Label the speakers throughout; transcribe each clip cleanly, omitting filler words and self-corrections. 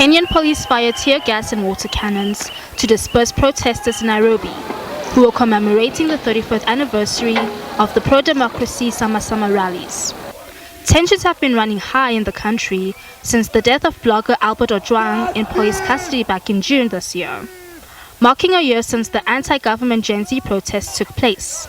Speaker 1: Kenyan police fired tear gas and water cannons to disperse protesters in Nairobi, who were commemorating the 35th anniversary of the pro-democracy Saba Saba rallies. Tensions have been running high in the country since the death of blogger Albert Ojwang in police custody back in June this year, marking a year since the anti-government Gen Z protests took place.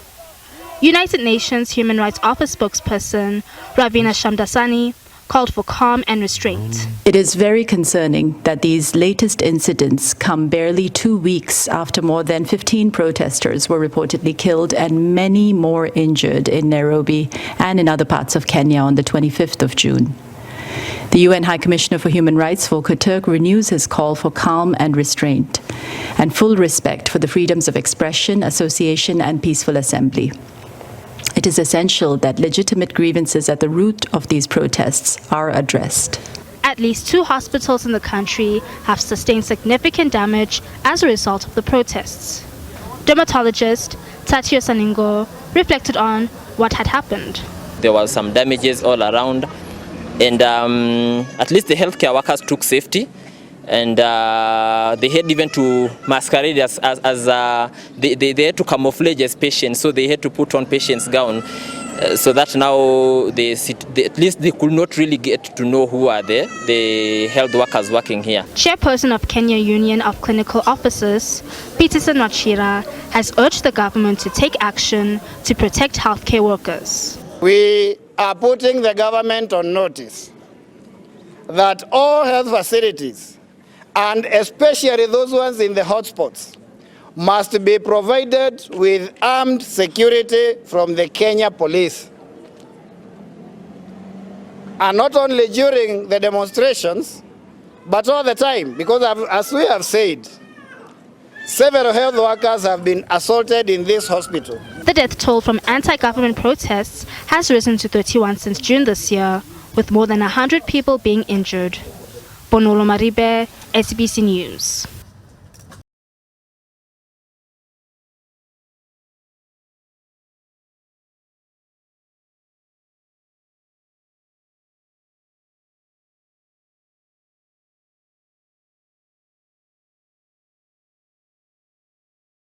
Speaker 1: United Nations Human Rights Office spokesperson Ravina Shamdasani called for calm and restraint.
Speaker 2: It is very concerning that these latest incidents come barely 2 weeks after more than 15 protesters were reportedly killed and many more injured in Nairobi and in other parts of Kenya on the 25th of June. The UN High Commissioner for Human Rights, Volker Turk, renews his call for calm and restraint and full respect for the freedoms of expression, association, and peaceful assembly. It is essential that legitimate grievances at the root of these protests are addressed.
Speaker 1: At least 2 hospitals in the country have sustained significant damage as a result of the protests. Dermatologist Tatio Saningo reflected on what had happened.
Speaker 3: There was some damages all around, and at least the healthcare workers took safety, and they had even to masquerade as they had to camouflage as patients, so they had to put on patients' gown, so that now at least they could not really get to know who are the health workers working here.
Speaker 1: Chairperson of Kenya Union of Clinical Officers, Peterson Wachira, has urged the government to take action to protect healthcare workers.
Speaker 4: We are putting the government on notice that all health facilities, and especially those ones in the hotspots, must be provided with armed security from the Kenya police. And not only during the demonstrations, but all the time, because as we have said, several health workers have been assaulted in this hospital.
Speaker 1: The death toll from anti-government protests has risen to 31 since June this year, with more than 100 people being injured. Bonolo, Maribe, SABC News.